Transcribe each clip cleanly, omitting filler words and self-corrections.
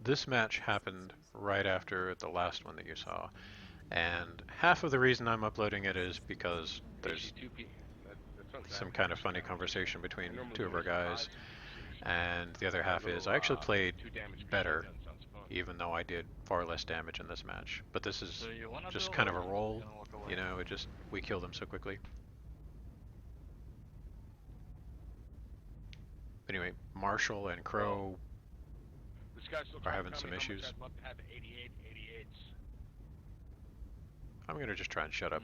this match happened right after the last one that you saw, and half of the reason I'm uploading it is because there's That's not some bad. kind of funny conversation between I normally two do of our this at 5, guys, 6. and the other That half is little I actually played 2 damage machine better, gun sounds fun. even though I did far less damage in this match. But this is So you wanna do just or kind of a you're just roll, gonna walk away? you know. We killed them so quickly. Anyway, Marshall and Crow This guy's still are trying to having tell some me how much issues. I'd love to have 88 88s. I'm gonna just try and shut up.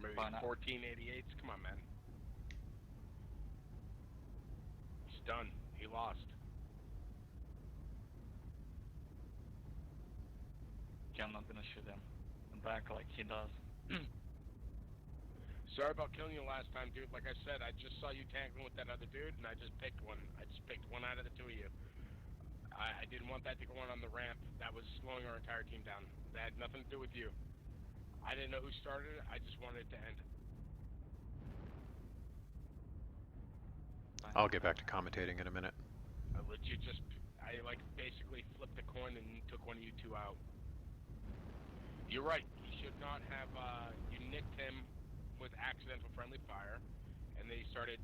Maybe Why not? 14 88s. Come on, man. He's done. He lost. Okay, I'm not gonna shoot him back like he does. Sorry about killing you last time, dude. Like I said, I just saw you tagging with that other dude, and I just picked one. I just picked one out of the two of you. I didn't want that to go on the ramp. That was slowing our entire team down. That had nothing to do with you. I didn't know who started it. I just wanted it to end. I'll get back to commentating in a minute. I legit just, I like basically flipped a coin and took one of you two out. You're right. You should not have. You nicked him with accidental friendly fire, and they started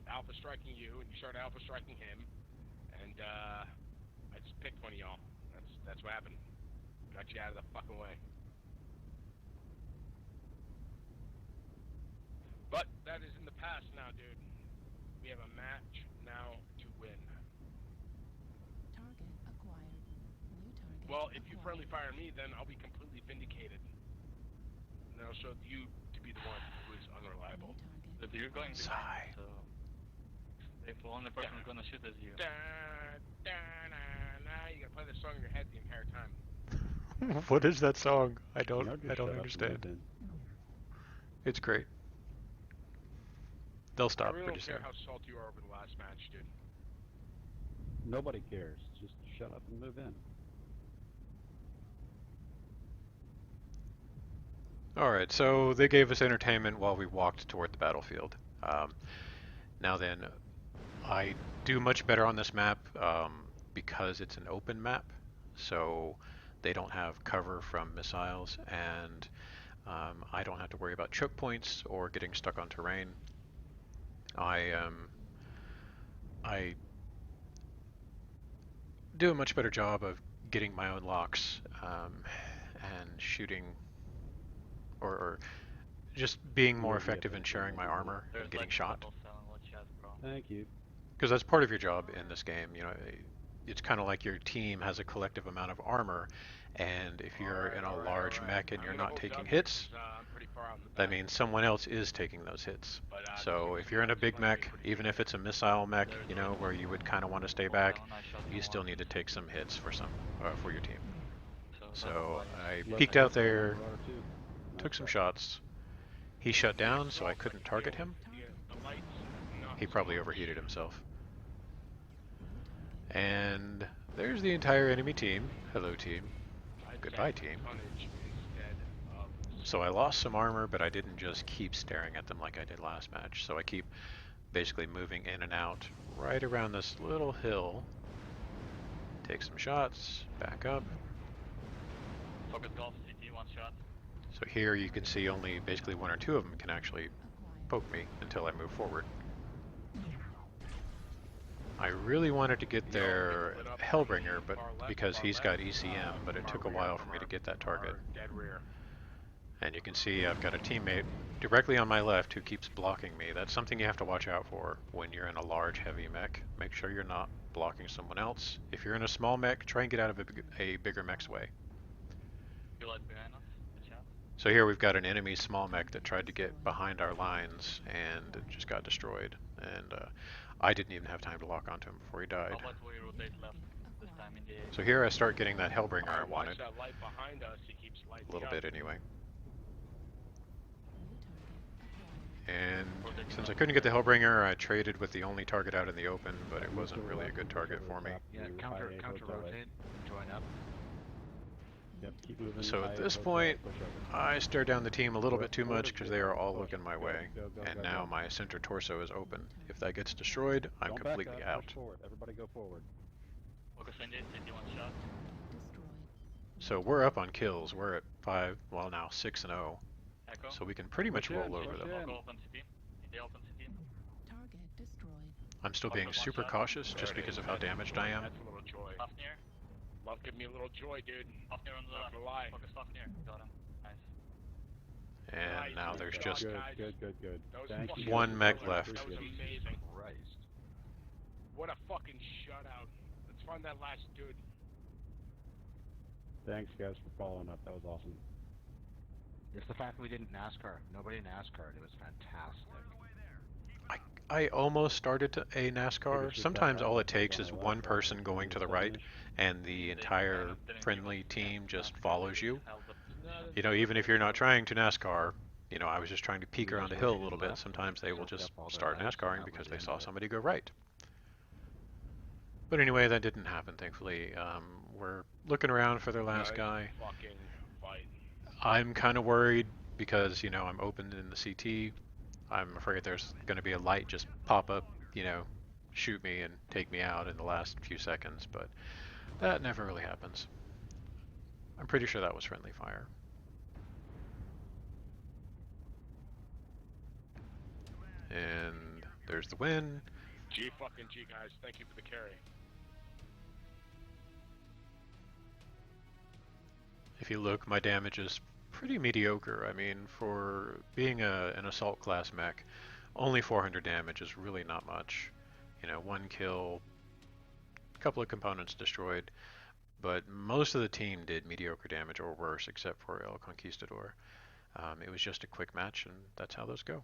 alpha striking you, and you started alpha striking him, and I just picked one of y'all. That's what happened. Got you out of the fucking way. But that is in the past now, dude. We have a match now to win. Target acquired. New target. Well, if you acquired. friendly fire me, then I'll be completely vindicated. And then I'll show you to be the one who is unreliable. New But target. you're going Sigh. behind, so if the only person who's gonna shoot is you. Da, da, na, na. You gotta play this song in your head the entire time. What is that song? I No, don't just shut up and understand. move in. It's great. They'll I stop really pretty don't soon. care how salty you are over the last match, dude. Nobody cares. Just shut up and move in. Alright, so they gave us entertainment while we walked toward the battlefield. Now then, I do much better on this map because it's an open map, so they don't have cover from missiles, and I don't have to worry about choke points or getting stuck on terrain. I do a much better job of getting my own locks and shooting, or just being more Yeah, effective in that's sharing my what I do. armor There's and getting like shot. level 7 what you have, bro. Thank you. Because that's part of your job in this game. You know, it's kind of like your team has a collective amount of armor, and if you're in a large mech and you're not taking hits, I'm pretty far out in the that back. means someone else is taking those hits. But, So if you're in a big mech, even if it's a missile mech, you know, where you would kind of want to stay back, you still need to take some hits for for your team. So I Left peeked side out there, Colorado too. took Nice some try. shots. He shut down, so I couldn't target him. The lights, not He so probably much. overheated himself. And there's the entire enemy team. Hello, team. I'd Goodbye, say team. tonnage instead of So I lost some armor, but I didn't just keep staring at them like I did last match. So I keep basically moving in and out right around this little hill. Take some shots, back up. Focus golf, CT, one shot. So here you can see only basically one or two of them can actually Acquired. poke me until I move forward. I really wanted to get their Hellbringer, but because he's got ECM, but it took a while for me to get that target. Dead rear. And you can see I've got a teammate directly on my left who keeps blocking me. That's something you have to watch out for when you're in a large heavy mech. Make sure you're not blocking someone else. If you're in a small mech, try and get out of a bigger mech's way. You light behind us? Good shot. So here we've got an enemy small mech that tried to get behind our lines and it just got destroyed. And I didn't even have time to lock onto him before he died. How about we rotate left this time in the So here I start getting that Hellbringer I Watch wanted. that light behind us. He keeps lighting A little up. bit anyway. New target acquired. And since I couldn't get the Hellbringer, I traded with the only target out in the open, but it wasn't really a good target for me. Yeah, counter rotate, join up. Yep, keep moving. So at high, this push point, over, push over. I stare down the team a little bit too Forward, much because they are all push, looking my go, way. go, go, And go, now go. my center torso is open. If that gets destroyed, I'm Don't back completely up, out. push forward. Everybody go forward. Focus Indy, city one shot. Destroyed. So we're up on kills. We're at 5, well now 6 and 0. Echo. So we can pretty much Push roll in, over push them. in. Local open city. Indy open city. Target destroyed. I'm still being Focus one super shot. cautious There just it because is. of how That's a damaged joy. I am. That's a little joy. Left near. Love give me a little joy, dude. Left near on the Not left. gonna lie. Focus left near. Got him. Nice. And Nice, now good there's job, just guys. Good. That was Thank fucking you. one mech killer. left. That was Appreciate it. amazing. Christ. What a fucking shutout. Let's find that last dude. Thanks, guys, for following up. That was awesome. It's the fact that we didn't NASCAR. Nobody NASCAR. It was fantastic. I almost started a NASCAR. Biggest Sometimes attack all it I takes was is on the one left, person going to the right and the entire friendly team just follows you. You know, even if you're not trying to NASCAR, you know, I was just trying to peek around the hill a little bit. Sometimes they will just start NASCARing because they saw somebody go right. But anyway, that didn't happen, thankfully. We're looking around for their last Nice guy. fucking fight. I'm kind of worried because, you know, I'm open in the CT. I'm afraid there's going to be a light just pop up, you know, shoot me and take me out in the last few seconds, but that never really happens. I'm pretty sure that was friendly fire. And there's the win. G fucking G, guys. Thank you for the carry. If you look, my damage is pretty mediocre. I mean, for being an assault class mech, only 400 damage is really not much. You know, one kill, a couple of components destroyed, but most of the team did mediocre damage or worse, except for El Conquistador. It was just a quick match, and that's how those go.